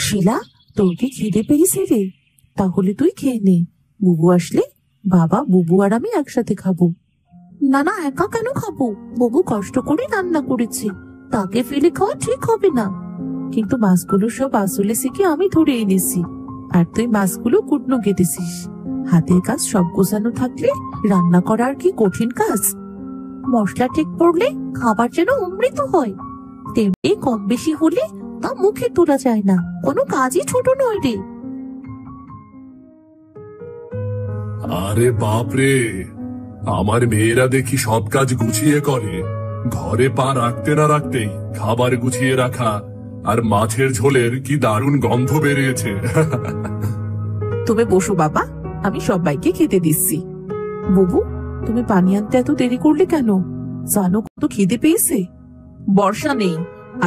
শিলা, তোর কি খিদে পেয়েছে রে? তাহলে তুই খেয়ে নে। বুবু আসলে বাবা, বুবু আর আমি একসাথে খাবো। না না, একা কেন খাবো? বুবু কষ্ট করে রান্না করেছে, তাকে ফেলে খাওয়া ঠিক হবে না। কিন্তু মাছগুলো সব আসলে শিখে আমি ধরে এনেছি, আর তুই মাছগুলো কুটনো কেটেছিস। হাতের কাজ সব গোছানো থাকলে রান্না করা আর কি কঠিন কাজ? মশলা ঠিক পড়লে খাবার যেন অমৃত হয়, তেমনি কম বেশি হলে তা মুখে তোলা যায় না। কোনো কাজই ছোট নয় রে। আরে বাপরে, আমার মেয়েরা দেখি সব কাজ গুছিয়ে করে। ঘরে পা রাখতে না রাখতেই খাবার গুছিয়ে রাখা, আর মাছের ঝোলের কি দারুণ গন্ধ বেরিয়েছে। তুমি বসো বাবা, আমি সবাইকে খেতে দিচ্ছি। বুবু, তুমি পানি আনতে এত দেরি করলে কেন? জানো কত খিদে পেয়েছে। বর্ষা নেই,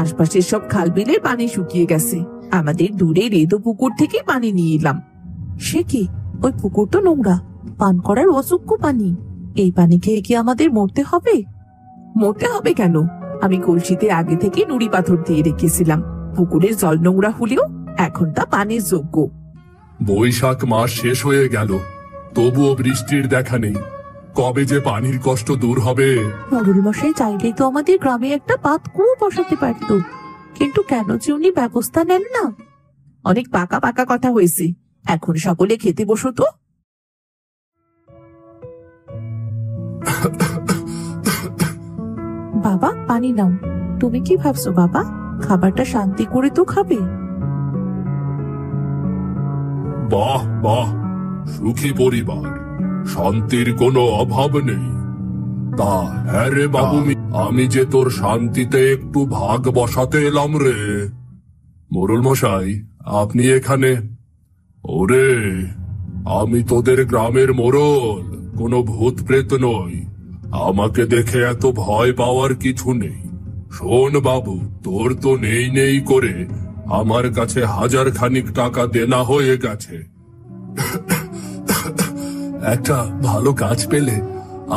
আশপাশের সব খাল বিলের পানি শুকিয়ে গেছে। আমাদের দূরে রেদো পুকুর থেকে পানি নিয়ে এলাম। সে কি, ওই পুকুর তো নোংরা, পান করার অযোগ্য পানি। এই পানি খেয়ে কি আমাদের মরতে হবে? মরতে হবে কেন? আমি কলসিতে আগে থেকে নুড়ি পাথর দিয়ে রেখেছিলাম। পুকুরের জল নোংরা হলেও এখন তা পানির যোগ্য। বৈশাখ মাস শেষ হয়ে গেল, তবুও বৃষ্টির দেখা নেই। কবে যে পানির কষ্ট দূর হবে? মোড়ল মশাই চাইলেই তো আমাদের গ্রামে একটা পাত কুয়ো বসাতে পারত, কিন্তু কেন যে উনি ব্যবস্থা নেন না? অনেক পাকা পাকা কথা হয়েছে, এখন সকলে খেতে বসো তো। বাবা, পানি নাও। তুমি কি ভাবছো বাবা, খাবারটা শান্তি করে তো খাবে? বাহ বাহ, সুখী পরিবার, শান্তির কোনো অভাব নেই। তা হ্যাঁ রে বাবু, আমি যে তোর শান্তিতে একটু ভাগ বসাতে এলাম রে। মোড়ল মশাই, আপনি এখানে? ওরে, আমি তোদের গ্রামের মোড়ল, কোনো ভূত প্রেত নই। আমাকে দেখে এত ভয় পাওয়ার কিছু নেই। শোন বাবু, তোর তো নেই নেই করে আমার কাছে 1000 খানিক টাকা দেনা হয়ে গেছে। একটা ভালো কাজ পেলে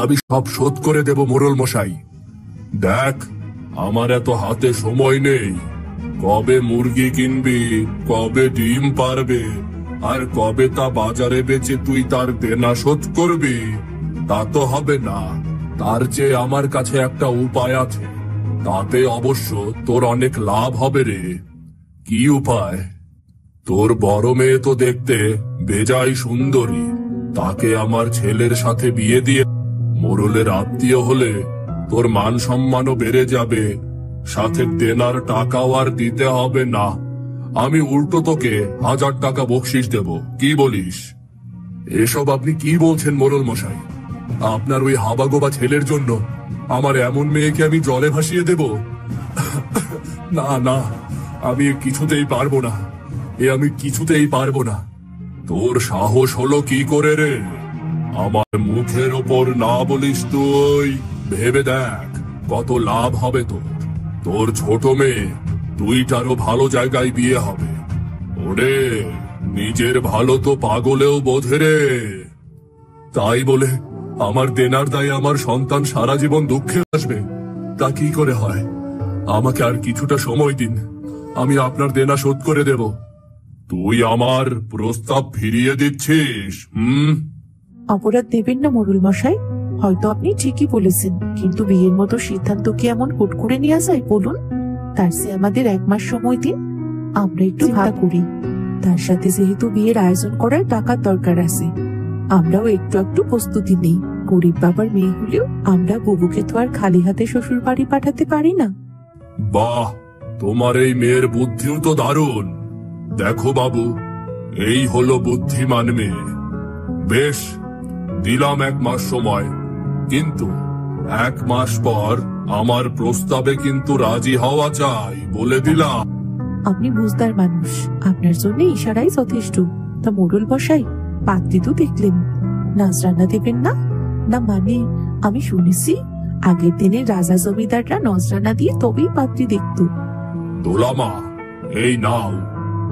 আমি সব শোধ করে দেব মোড়ল মশাই। দেখ, আমার এত হাতে সময় নেই। কবে মুরগি কিনবি, কবে ডিম পারবে, আর কবে তা বাজারে বেচে তুই তার দেনা শোধ করবি, তা তো হবে না। তার চেয়ে আমার কাছে একটা উপায় আছে, তাতে অবশ্য তোর অনেক লাভ হবে রে। কি উপায়? তোর বড় মেয়ে তো দেখতে বেজায় সুন্দরী, তাকে আমার ছেলের সাথে বিয়ে দিয়ে মোড়লের আত্মীয় হলে তোর মান সম্মানও বেড়ে যাবে, সাথে দেনার টাকাও আর দিতে হবে না। আমি উল্টো তোকে 1000 টাকা বকশিশ দেব, কি বলিস? এসব আপনি কি বলছেন মোড়ল মশাই? আপনার ওই হাবাগোবা ছেলের জন্য আমার এমন মেয়েকে আমি জলে ভাসিয়ে দেব? না না, আমি কিছুতেই পারবো না, আমি কিছুতেই পারবো না। তোর সাহস হলো কি করে রে? আমার মুখের ওপর না বলিস তুই। ভেবে দেখ কত লাভ হবে তোর। তোর ছোট মেয়ে 2টারও ভালো জায়গায় বিয়ে হবে। ওরে, নিজের ভালো তো পাগলেও বোঝে রে। তাই বলে আমার দেনার দায়ে আমার সন্তান সারা জীবন দুঃখে আসবে, তা কি করে হয়? আমাকে আর কিছুটা সময় দিন, আমি আপনার দেনা শোধ করে দেব। তুই আমার প্রস্তাব ফিরিয়ে দিচ্ছিস? অপরাধ দেবেন না মোড়ল মশাই, হয়তো আপনি ঠিকই বলেছেন, কিন্তু বিয়ের মতো সিদ্ধান্ত কি এমন হুট করে নেওয়া যায় বলুন? তার চেয়ে আমাদের 1 মাস সময় দিন, আমরা একটু ভাগ করি। তার সাথে যেহেতু বিয়ের আয়োজন করার টাকার দরকার আছে, আমরাও একটু একটু প্রস্তুতি নেই। গরিব বাবার মেয়ে হলেও আমরা বুবুকে তো আর খালি হাতে শ্বশুর বাড়ি পাঠাতে পারি না। বাহ, তোমার এই মেয়ের বুদ্ধিও তো দারুণ। দেখো বাবু, এই হলো বুদ্ধিমান মেয়ে। বেশ, দিলাম 1 মাস সময়, কিন্তু 1 মাস পর আমার প্রস্তাবে কিন্তু রাজি হওয়া চাই, বলে দিলাম। আপনি বুঝদার মানুষ, আপনার জন্য ইশারাই যথেষ্ট। তা মোড়ল মশাই, পাত্রী তো দেখলেন, নাচ রান্না দেবেন না? না মানে, আমি শুনেছি আগের দিনে রাজা জমিদাররা নজরানা দিয়ে তবেই পাত্রী দেখত। দোলামা, এই নাও,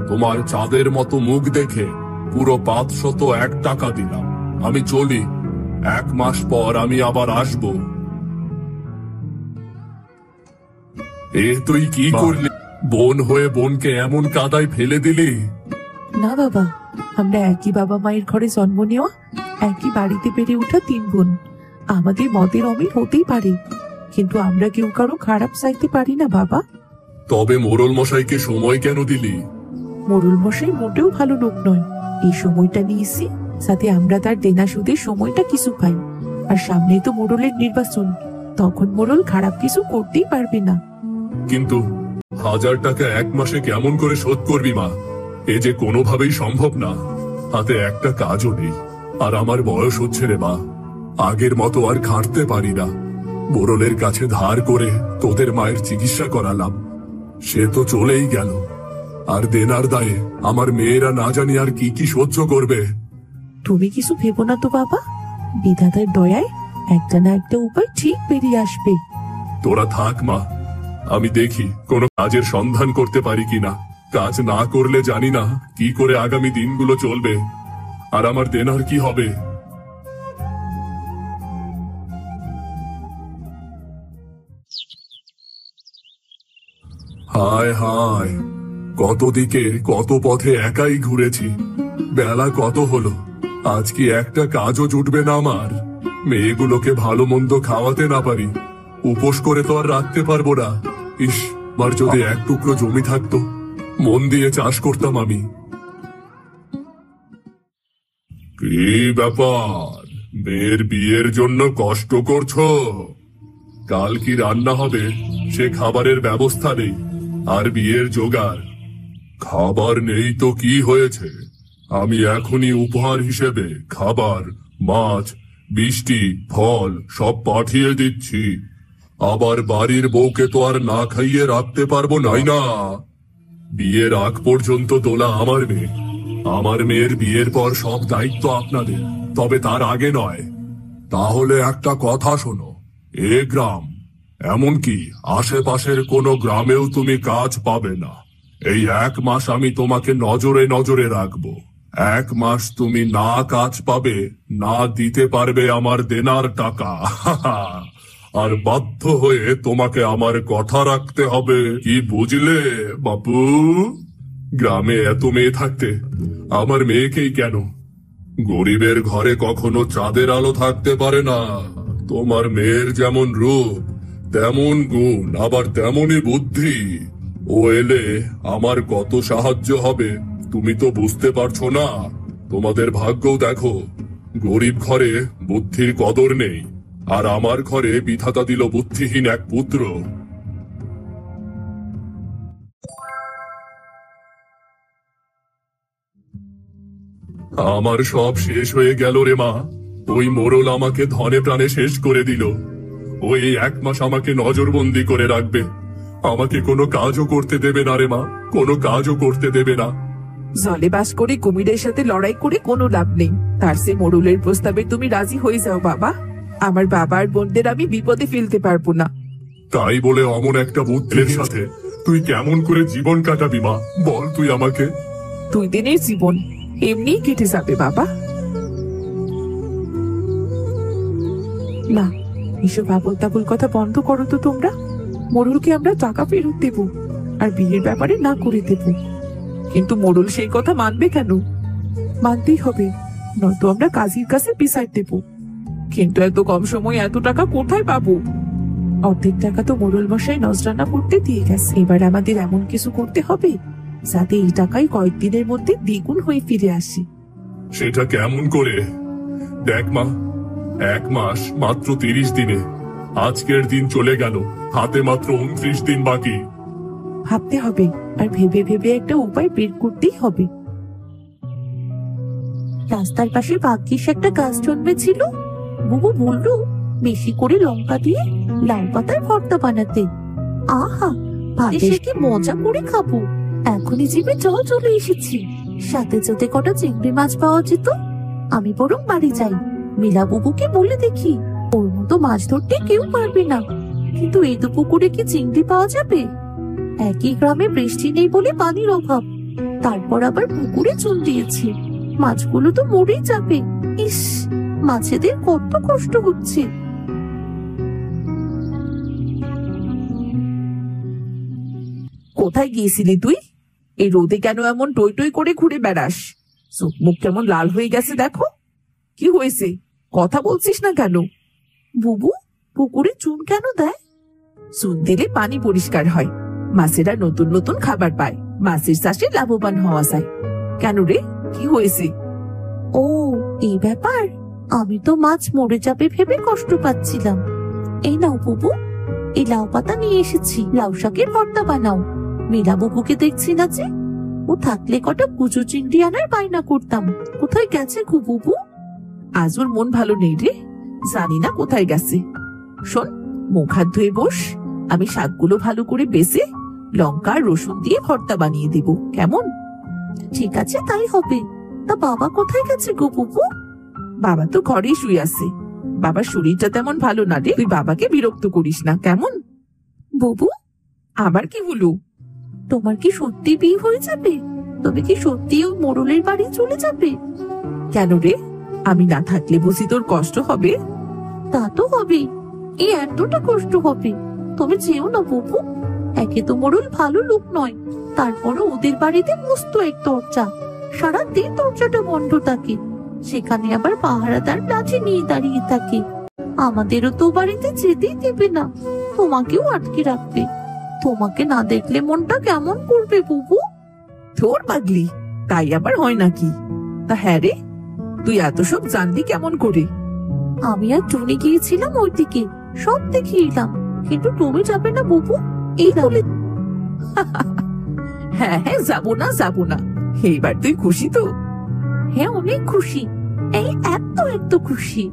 তোমার চাঁদের মতো মুখ দেখে পুরো 501 টাকা দিলাম। আমি চলি, 1 মাস পর আমি আবার আসবো। এ তুই কি করলি? বোন হয়ে বোনকে এমন কাদায় ফেলে দিলি? না বাবা, আমরা একই বাবা মায়ের ঘরে জন্ম নেওয়া, একই বাড়িতে বেড়ে ওঠা 3 বোন। আমাদের মতের অমিল হতেই পারে, কিন্তু আমরা কেউ কারো খারাপ চাইতে পারি না বাবা। তবে মোড়ল মশাইকে সময় কেন দিলি? মোড়ল মশাই মোটেও ভালো লোক নয়। এই সময়টা নিয়েছি যাতে আমরা তার দেনা সুদের সময়টা কিছু পাই। আর সামনে তো মোড়লের নির্বাচন, তখন মোড়ল খারাপ কিছু করতেই পারবে না। কিন্তু 1000 টাকা 1 মাসে কেমন করে শোধ করবি মা? এ যে কোনোভাবেই সম্ভব না। হাতে একটা কাজও নেই, আর আমার বয়স হচ্ছে রে মা। আগের মতো আর খাটতে পারি না। মোড়লের কাছে ধার করে তোদের মায়ের চিকিৎসা করালাম, সে তো চলেই গেল। আর দেনার দায়ে আমার মেয়েরা না জানি আর কি কি সহ্য করবে। তুমি কিছু ভেবো না তো বাবা, বিধাতার দয়ায় একটা না একটা উপায় ঠিক বেরিয়ে আসবে। তোরা থাক মা, আমি দেখি কোনো কাজের সন্ধান করতে পারি কিনা। কাজ না করলে জানি না কি করে আগামী দিনগুলো চলবে, আর আমার দেনার কি হবে। হায় হায়, কত দিকে কত পথে একাই ঘুরেছি। বেলা কত হলো, আজ কি একটা কাজও জুটবে না আমার? মেয়েগুলোকে ভালো মন্দ খাওয়াতে না পারি, উপোস করে তো আর রাখতে পারবো না। ইস, আমার যদি এক টুকরো জমি থাকতো, মন দিয়ে চাষ করতাম আমি। কি ব্যাপার, মেয়ের বিয়ের জন্য কষ্ট করছো? কাল কি রান্না হবে সে খাবারের ব্যবস্থা নেই, আর বিয়ের জোগাড়। খাবার নেই তো কি হয়েছে, আমি এখনই উপহার হিসেবে খাবার, মাছ, মিষ্টি, ফল সব পাঠিয়ে দিচ্ছি। আবার বাড়ির বউকে তো আর না খাইয়ে রাখতে পারবো নাই না। বিয়ের আগ পর্যন্ত তোলা আমার মেয়ে, আমার মেয়ের বিয়ের পর সব দায়িত্ব আপনাদের, তবে তার আগে নয়। তাহলে একটা কথা শোনো, এ গ্রাম, এমনকি আশেপাশের কোনো গ্রামেও তুমি কাজ পাবে না। এই 1 মাস আমি তোমাকে নজরে নজরে রাখবো। 1 মাস তুমি না কাজ পাবে, না দিতে পারবে আমার দেনার টাকা। আর বাধ্য হয়ে তোমাকে আমার কথা রাখতে হবে, কি বুঝলে বাপু? গ্রামে এত মেয়ে থাকতে আমার মেয়েকেই কেন? গরিবের ঘরে কখনো চাঁদের আলো থাকতে পারে না। তোমার মেয়ের যেমন রূপ, তেমন গুণ, আবার তেমনই বুদ্ধি। ও এলে আমার কত সাহায্য হবে তুমি তো বুঝতে পারছো না। তোমাদের ভাগ্যও দেখো, গরিব ঘরে বুদ্ধির কদর নেই, আর আমার ঘরে বিধাতা দিল বুদ্ধিহীন এক পুত্র। আমার সব শেষ হয়ে গেল রে মা। ওই মোড়ল আমাকে ধনে প্রাণে শেষ করে দিল। ওই 1 মাস আমাকে নজরবন্দি করে রাখবে, আমাকে কোনো কাজও করতে দেবে না রে মা, কোনো কাজও করতে দেবে না। জলে বাস করে কুমিরের সাথে লড়াই করে কোনো লাভ নেই। তার সে মোড়লের প্রস্তাবে তুমি রাজি হয়ে যাও বাবা। আমার বাবা আর বোনদের আমি বিপদে ফেলতে পারবো না। তাই বলে অমন একটা বুদ্ধির সাথে তুই কেমন করে জীবন কাটাবি মা, বল তুই আমাকে। 2 দিনের জীবন এমনি কেটে যাবে বাবা। না, এসব আবল তাবল কথা বন্ধ করো তো তোমরা। মোড়লকে আমরা টাকা ফেরত দেব, আর বিয়ের ব্যাপারে না করে দেব। কিন্তু মোড়ল সেই কথা মানবে কেন? মানতেই হবে, নয়তো আমরা কাজীর কাছে বিচার দেব। কিন্তু এত কম সময় এত টাকা কোথায় পাবো? অর্ধেক টাকা তো মোড়ল মশাই নজরানা করতে দিয়ে গেছে। এবার আমাদের এমন কিছু করতে হবে যাতে এই টাকাই কয়েকদিনের মধ্যে দ্বিগুণ হয়ে ফিরে আসে। সেটা কেমন করে? দেখ মা, 1 মাস মাত্র 30 দিনে, আজকের দিন চলে গেল, হাতে মাত্র 29 দিন বাকি। ভাবতে হবে, আর ভেবে ভেবে একটা উপায় বের করতেই হবে। রাস্তার পাশে ভাগ্যিস একটা গাছ জন্মেছিল। বুবু বললো বেশি করে লঙ্কা দিয়ে লাউ পাতার ভর্তা বানাতে। আহা, ভাতে সে কি মজা করে খাবো। এখনই জিভে জল চলে এসেছি। সাথে যদি কটা চিংড়ি মাছ পাওয়া যেত। আমি বরং বাড়ি যাই, মিলা বুবুকে বলে দেখি। ওর মতো মাছ ধরতে কেউ পারবে না। কিন্তু এই তো পুকুরে কি চিংড়ি পাওয়া যাবে? একই গ্রামে বৃষ্টি নেই বলে পানির অভাব, তারপর আবার পুকুরে চুন দিয়েছি। মাছগুলো তো মরেই যাবে। ইস, মাছেদের কত কষ্ট হচ্ছে। কোথায় গিয়েছিলি তুই? এই রোদে কেন এমন টই টই করে ঘুরে বেড়াস? চোখ মুখ কেমন লাল হয়ে গেছে দেখো। কি হয়েছে? কথা বলছিস না কেন? বুবু, পুকুরে চুন কেন দেয়? চুন দিলে পানি পরিষ্কার হয়, মাছেরা নতুন নতুন খাবার পায়, মাছের চাষে লাভবান হওয়া যায়। কেন রে, কি হয়েছে? ও, এই ব্যাপার। আমি তো মাছ মরে যাবে ভেবে কষ্ট পাচ্ছিলাম। এই নাও বুবু, এই লাউ পাতা নিয়ে এসেছি, লাউ শাকের ভর্তা বানাও। মীরা বুবুকে দেখছি না যে, ও থাকলে কটা কুচো চিংড়ি আনার বায়না করতাম। কোথায় গেছে গো বুবু? আজ ওর মন ভালো নেই রে, জানি না কোথায় গেছে। শোন, মুখ হাত ধুয়ে বস, আমি শাকগুলো ভালো করে বেছে লঙ্কা আর রসুন দিয়ে ভর্তা বানিয়ে দেব, কেমন? ঠিক আছে, তাই হবে। তা বাবা কোথায় গেছে গো বুবু? বাবা তো ঘরেই শুয়ে আছে। বাবার শরীরটা তেমন ভালো না রে, তুই বাবাকে বিরক্ত করিস না, কেমন? বুবু, আবার কি হলো? তোমার কি সত্যি বিয়ে হয়ে যাবে? তুমি কি সত্যি ওই মোড়লের বাড়ি চলে যাবে? কেন রে, আমি না থাকলে বুঝি তোর কষ্ট হবে? তা তো হবে, এই এতটা কষ্ট হবে। তুমি যেও না বুবু, একে তো মোড়ল ভালো লোক নয়, তারপরও ওদের বাড়িতে মস্ত এক দরজা, সারাদিন দরজাটা বন্ধ থাকে। সেখানে আবার পাহারাদার লাঠি নিয়ে দাঁড়িয়ে থাকে। আমাদেরও তো বাড়িতে যেতেই দেবে না, তোমাকেও আটকে রাখবে। তোমাকে না দেখলে মনটা কেমন করবে বুবু? তোর পাগলি, তাই আবার হয় নাকি? তা হ্যাঁ রে, তুই এত সব জানলি কেমন করে? আমি আর টুনি গিয়েছিলাম ওইদিকে, সব দেখে এলাম। কিন্তু তুমি যাবে না বুবু? এই বলে হ্যাঁ হ্যাঁ, যাবো না যাবো না। এইবার তুই খুশি তো? হ্যাঁ, অনেক খুশি, এই এত খুশি।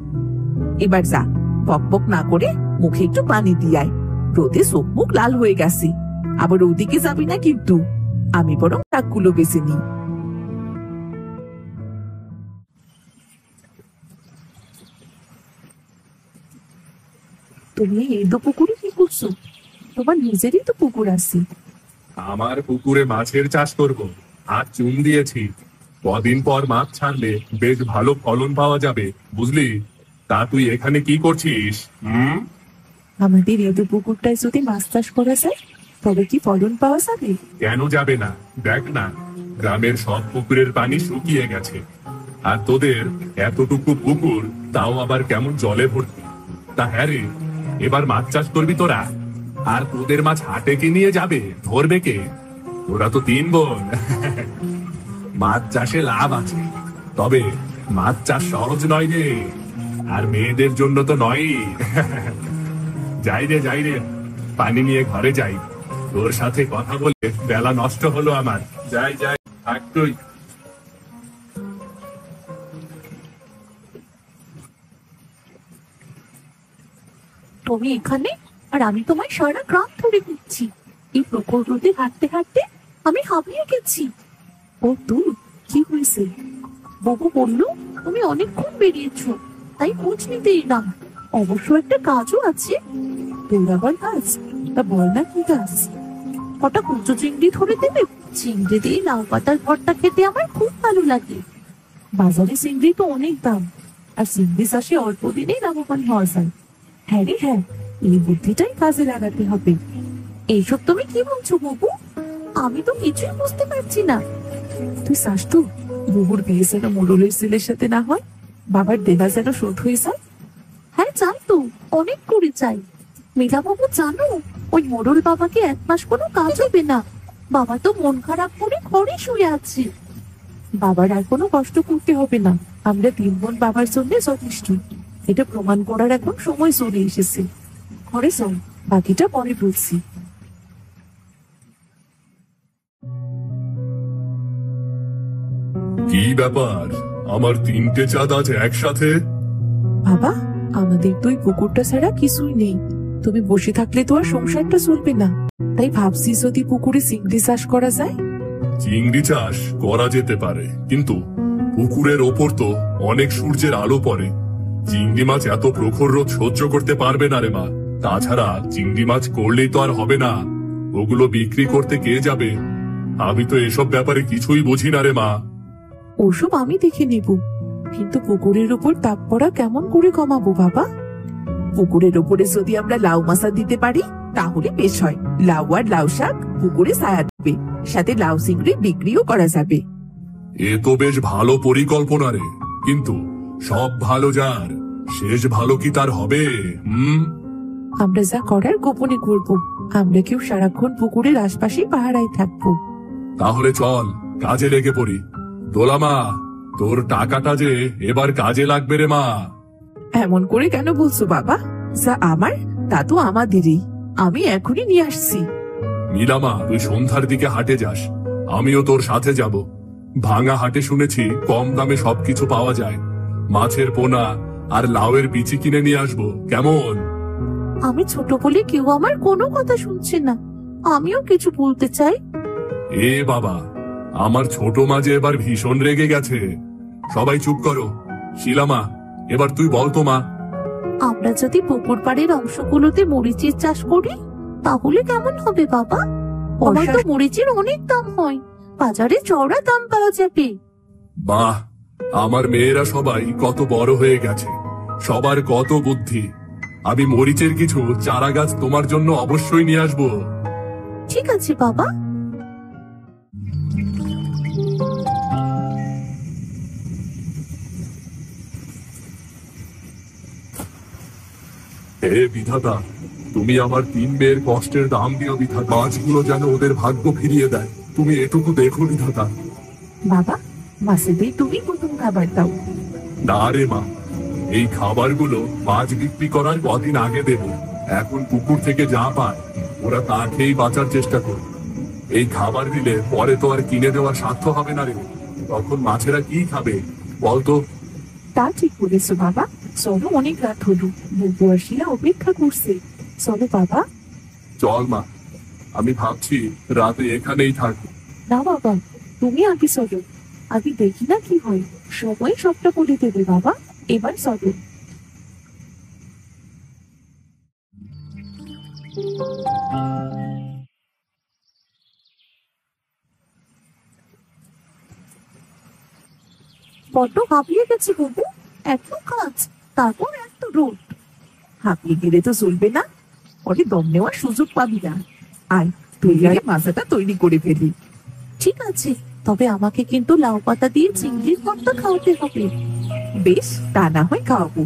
এবার যা, বক বক না করে মুখে একটু পানি দিয়ে আয়, রোদে চোখ মুখ লাল হয়ে গেছে। আবার ওদিকে যাবি না কিন্তু। আমি বরং শাকগুলো বেছে নিই। তুমি এই তো পুকুরে কি করছো? তোমার নিজেরই তো পুকুর আছে। আমার পুকুরে মাছের চাষ করব, আর চুন দিয়েছি। কদিন পর মাছ ছাড়লে বেশ ভালো ফলন পাওয়া যাবে, বুঝলি? তা তুই এখানে কি করছিস? আমাদের এই তো পুকুরটায় যদি মাছ চাষ করা যায়, তবে কি ফলন পাওয়া যাবে? কেন যাবে না? দেখ না, গ্রামের সব পুকুরের পানি শুকিয়ে গেছে, আর তোদের এতটুকু পুকুর, তাও আবার কেমন জলে ভর্তি। তা হ্যাঁ রে, এবার মাছ চাষ করবি তোরা? আর তোদের মাছ হাটে কি নিয়ে যাবে? ধরবে কে? তোরা তো 3 বোন। মাছ চাষে লাভ আছে, তবে মাছ চাষ সহজ নয় রে, আর মেয়েদের জন্য তো নয়। যাই রে, পানি নিয়ে ঘরে যাই। তোর সাথে কথা বলে বেলা নষ্ট হলো আমার। যাই থাক তুই। তুমি এখানে, আর আমি তোমায় সারা গ্রাম ধরে ঘুরছি। এই প্রখর রোদে হাঁটতে হাঁটতে আমি হাঁপিয়ে গেছি। ও তুই, কি হয়েছে? বাবু বললো তুমি অনেকক্ষণ বেরিয়েছো, তাই খোঁজ নিতে এলাম। অবশ্য একটা কাজও আছে। তোর আবার কাজ? তা বল না, কি কাজ? কটা কুচো চিংড়ি ধরে দেবে? চিংড়ি দিয়ে লাউ পাতার ভর্তা খেতে আমার খুব ভালো লাগে। বাজারে চিংড়ি তো অনেক দাম, আর চিংড়ি চাষে অল্প দিনেই লাভবান হওয়া যায়। হ্যাঁ রে হ্যাঁ, এই বুদ্ধিটাই কাজে লাগাতে হবে। এইসব তুমি কি বলছো বাবু? আমি তো কিছুই বুঝতে পারছি না। তুই চাস তো বুবুর বিয়ে যেন মোড়লের ছেলের সাথে না হয়, বাবার দেনা যেন শোধ হয়ে যায়? হ্যাঁ চাই তো, অনেক করে চাই। মীরা বাবু জানো, ওই মোড়ল বাবাকে 1 মাস কোনো কাজ হবে না। বাবা তো মন খারাপ করে ঘরে শুয়ে আছে। বাবার আর কোনো কষ্ট করতে হবে না, আমরা 3 বোন বাবার জন্য যথেষ্ট। এটা প্রমাণ করার এখন সময় চলে এসেছে। ঘরে চল, বাকিটা পরে বলছি। কি ব্যাপার, আমার 3টে চাঁদ আজ একসাথে? বাবা, আমাদের তো ওই পুকুরটা ছাড়া কিছুই নেই। তুমি বসে থাকলে তো আর সংসারটা চলবে না, তাই ভাবছি যদি পুকুরে চিংড়ি চাষ করা যায়। চিংড়ি চাষ করা যেতে পারে, কিন্তু পুকুরের ওপর তো অনেক সূর্যের আলো পড়ে। চিংড়ি মাছ এত প্রখর রোদ সহ্য করতে পারবে না রে মা। তাছাড়া চিংড়ি মাছ করলেই তো আর হবে না, ওগুলো বিক্রি করতে কে যাবে? আমি তো এসব ব্যাপারে কিছুই বুঝি না রে মা। ওসব আমি দেখে নেব, কিন্তু পুকুরের উপর তাপ পড়া কেমন করে কমাবো বাবা? পুকুরের উপরে যদি আমরা লাউ মাছা দিতে পারি, তাহলে বেশ হয়। লাউ আর লাউ শাক পুকুরে ছায়া দেবে, সাথে লাউ চিংড়ি বিক্রিও করা যাবে। এ তো বেশ ভালো পরিকল্পনা রে, কিন্তু সব ভালো যার শেষ ভালো কি তার হবে? আমরা যা করার গোপনে করব। আমরা কেউ সারাক্ষণ পুকুরের আশপাশে পাহারায় থাকবো। তাহলে চল কাজে লেগে পড়ি। দোলা মা, তোর টাকাটা যে এবার কাজে লাগবে রে মা। এমন করে কেন বলছো বাবা? যা আমার তা তো আমাদেরই। আমি এখনই নিয়ে আসছি। নীলামা, তুই সন্ধ্যার দিকে হাটে যাস, আমিও তোর সাথে যাব। ভাঙা হাটে শুনেছি কম দামে সবকিছু পাওয়া যায়। মাছের পোনা আর লাউয়ের বিচি কিনে নিয়ে আসবো, কেমন? আমি ছোট বলে কেউ আমার কোনো কথা শুনছে না। আমিও কিছু বলতে চাই। এ বাবা, আমার ছোট মাঝে এবার ভীষণ রেগে গেছে। সবাই চুপ করো। শিলামা, এবার তুই বল তো মা। আমরা যদি পুকুর পাড়ের অংশগুলোতে মরিচের চাষ করি তাহলে কেমন হবে বাবা? আমার তো মরিচের অনেক দাম হয়, বাজারে চড়া দাম পাওয়া যাবে। বাহ, আমার মেয়েরা সবাই কত বড় হয়ে গেছে, সবার কত বুদ্ধি। আমি মরিচের কিছু চারা গাছ তোমার জন্য অবশ্যই নিয়ে আসবো। ঠিক আছে বাবা। হে বিধাতা, তুমি আমার 3 মেয়ের কষ্টের দাম দিও বিধাতা। মাছগুলো যেন ওদের ভাগ্য ফিরিয়ে দেয়, তুমি এটুকু দেখো বিধাতা। বাবা, মাছেদের তুমি প্রথম খাবার দাও। না রে মা, এই খাবারগুলো মাছ বিক্রি করার কদিন আগে দেব। এখন পুকুর থেকে যা পায় ওরা তা খেয়েই বাঁচার চেষ্টা করবে। এই খাবার দিলে পরে তো আর কিনে দেওয়ার সাধ্য হবে না রে। তখন মাছেরা কি খাবে বলতো? তা ঠিক বলেছো বাবা। চলো, অনেক রাত হলো, বুবু আর শিলা অপেক্ষা করছে। চলো বাবা। চল মা, আমি ভাবছি রাতে এখানেই থাকবো। না বাবা, তুমি আগে চলো। আগে দেখি না কি হয়, সময় সবটা বলে দেবে বাবা। এবার চলো। বড্ড হাঁপিয়ে গেছে বাবু। এত কাজ, তারপর এত রোদ। হাঁপিয়ে গেলে তো চলবে না, পরে দম নেওয়ার সুযোগ পাবি না। আয়, তুই আগে মাথাটা তৈরি করে ফেলি। ঠিক আছে, তবে আমাকে কিন্তু লাউ পাতা দিয়ে চিংড়ির ভর্তা খাওয়াতে হবে। বেশ, তা না হয় খাওয়াবো।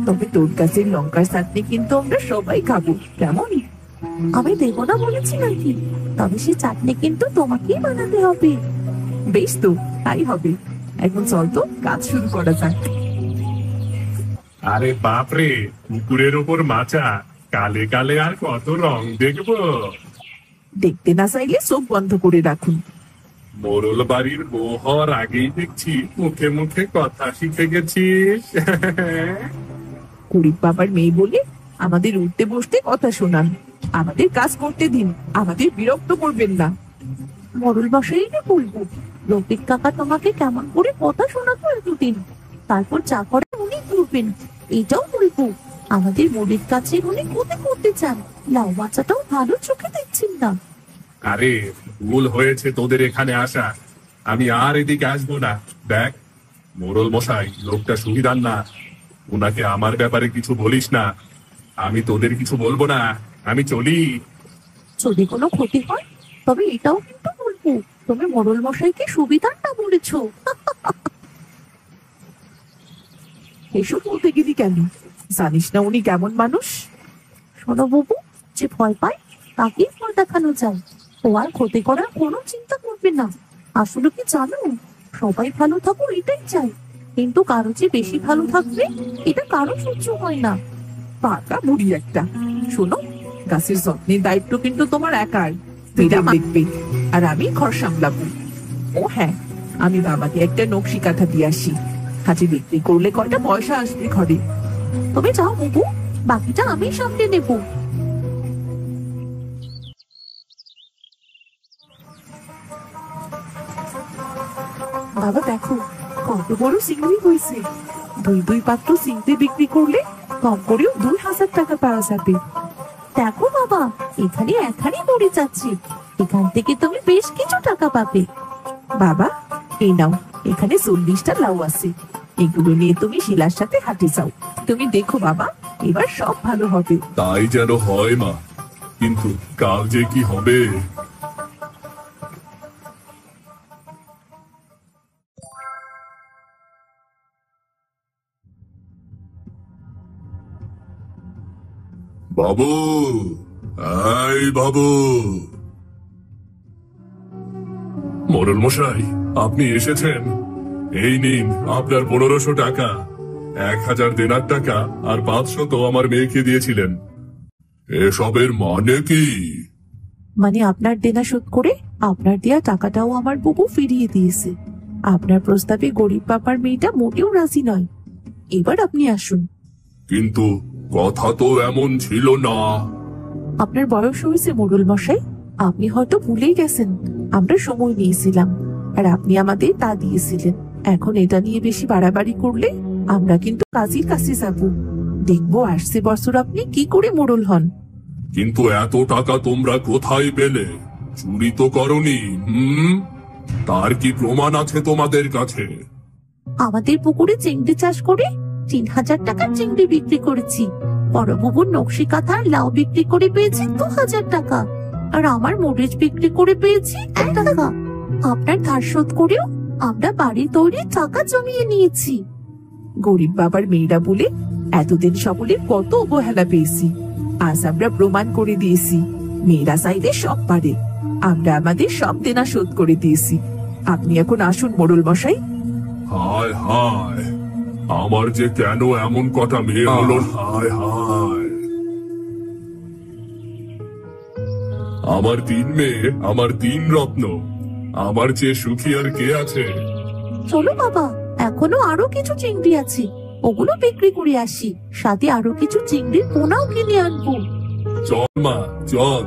তবে তোর কাছে লঙ্কার চাটনি কিন্তু আমরা সবাই খাবো, কেমন? আমি দেবো না বলেছি নাকি? তবে সে চাটনি কিন্তু তোমাকেই বানাতে হবে। বেশ, তো তাই হবে। এখন চল তো কাজ শুরু করা যাক। আরে বাপরে, পুকুরের ওপর মাচা, কালে কালে আর কত রং দেখবো। দেখতে না চাইলে চোখ বন্ধ করে রাখুন। মোরল বাড়ির বউ হওয়ার আগেই দেখছি মুখে মুখে কথা শিখে গেছিস। গরিব বাবার মেয়ে বলে আমাদের উঠতে বসতে কথা শোনান। আমাদের কাজ করতে দিন, আমাদের বিরক্ত করবেন না। মরল বাসাইকে বলবো, রফিক কাকা তোমাকে কেমন করে কথা শোনাতো এতদিন, তারপর যা করে উনি করবেন। এটাও বলবো, আমাদের মরির কাছে উনি কোথায় করতে চান, লাউ বাচ্চাটাও ভালো চোখে দেখছেন না। আরে, ভুল হয়েছে তোদের এখানে আসা, আমি আর এদিকে আসবো না। দেখ মোরল মশাই লোকটা সুবিধার না, ওনাকে আমার ব্যাপারে কিছু বলিস না। আমি তোদের কিছু বলবো না, আমি চলি। যদি কোনো ক্ষতি হয় তবে এটাও কিন্তু বলবো, তুমি মরল মশাইকে সুবিধার না বলেছো। এসব বলতে গেলি কেন? জানিস না উনি কেমন মানুষ? শোনো বাবু, যে ভয় পায় তাকেই ভয় দেখানো যায়। ও আর ক্ষতি করার কোনো চিন্তা করবে না। আসলে কি জানো, সবাই ভালো থাকো এটাই চাই, কিন্তু কারো যে বেশি ভালো থাকবে এটা কারো সহ্য হয় না। পাকা বুড়ি একটা। শোনো, গাছের যত্নের দায়িত্ব কিন্তু তোমার একার। মেয়েরা দেখবে আর আমি ঘর সামলাবো। ও হ্যাঁ, আমি বাবাকে একটা নকশি কাঁথা দিয়ে আসি, হাতে বিক্রি করলে কয়টা পয়সা আসবে ঘরে। তবে যাও বাবু, বাকিটা আমি সামলে নেব। বাবা দেখো, কত বড় চিংড়ি হয়েছে। দুই পাত্র চিংড়ি বিক্রি করলে কম করেও 2000 টাকা পাওয়া যাবে। দেখো বাবা, এখানে এখানে পড়ে যাচ্ছে, এখান থেকে তুমি বেশ কিছু টাকা পাবে। বাবা, এই নাও, এখানে 40টা লাউ আছে, এগুলো নিয়ে তুমি শিলার সাথে হাঁটে যাও। তুমি দেখো বাবা, এবার সব ভালো হবে। তাই যেন হয় মা। কিন্তু কাল যে কি হবে। বাবু, এই বাবু। মোড়ল মশাই, আপনি এসেছেন। এই নিন আপনার 1500 টাকা। 1000 দেনার টাকা আর 500 তো আমার মেয়েকে দিয়েছিলেন। এসবের মানে কি? মানে আপনার দেনা শোধ করে আপনার দেয়া টাকাটাও আমার বুবু ফিরিয়ে দিয়েছে। আপনার প্রস্তাবে গরিব বাবার মেয়েটা মোটেও রাজি নয়। এবার আপনি আসুন। কিন্তু কথা তো এমন ছিল না। আপনার বয়স হয়েছে মোড়ল মশাই, আপনি হয়তো ভুলেই গেছেন। আমরা সময় নিয়েছিলাম আর আপনি আমাদের তা দিয়েছিলেন। এখন এটা নিয়ে বেশি বাড়াবাড়ি করলে আমরা কিন্তু কাজীর কাছে যাব। দেখবো আসছে বছর আপনি কি করে মোড়ল হন। কিন্তু এত টাকা তোমরা কোথায় পেলে? চুরি তো করনি। তার কি প্রমাণ আছে তোমাদের কাছে? আমাদের পুকুরে চিংড়ি চাষ করে 3000 টাকার চিংড়ি বিক্রি করেছি। বড় বাবুর নকশি কাঁথা আর লাউ বিক্রি করে পেয়েছি 2000 টাকা, আর আমার মরিচ বিক্রি করে পেয়েছি 1 টাকা। আপনার ধার শোধ করেও আমরা বাড়ি তৈরির টাকা জমিয়ে নিয়েছি। গরিব বাবার মেয়েরা বলে এতদিন সকলের কত অবহেলা পেয়েছি। আজ আমরা প্রমাণ করে দিয়েছি মেয়েরা চাইলে সব পারে। আমরা আমাদের সব দেনা শোধ করে দিয়েছি। আপনি এখন আসুন মোড়ল মশাই। হায় হায়, আমার যে কেন এমন কথা মেয়ে হলো। হায় হায়, আমার 3 মেয়ে, আমার 3 রত্ন। আমার চেয়ে সুখী আর কে আছে? চলো বাবা, এখনো আরো কিছু চিংড়ি আছে, ওগুলো বিক্রি করে আসি। সাথে আরো কিছু চিংড়ির পোনাও কিনে আনবো। চল মা, চল।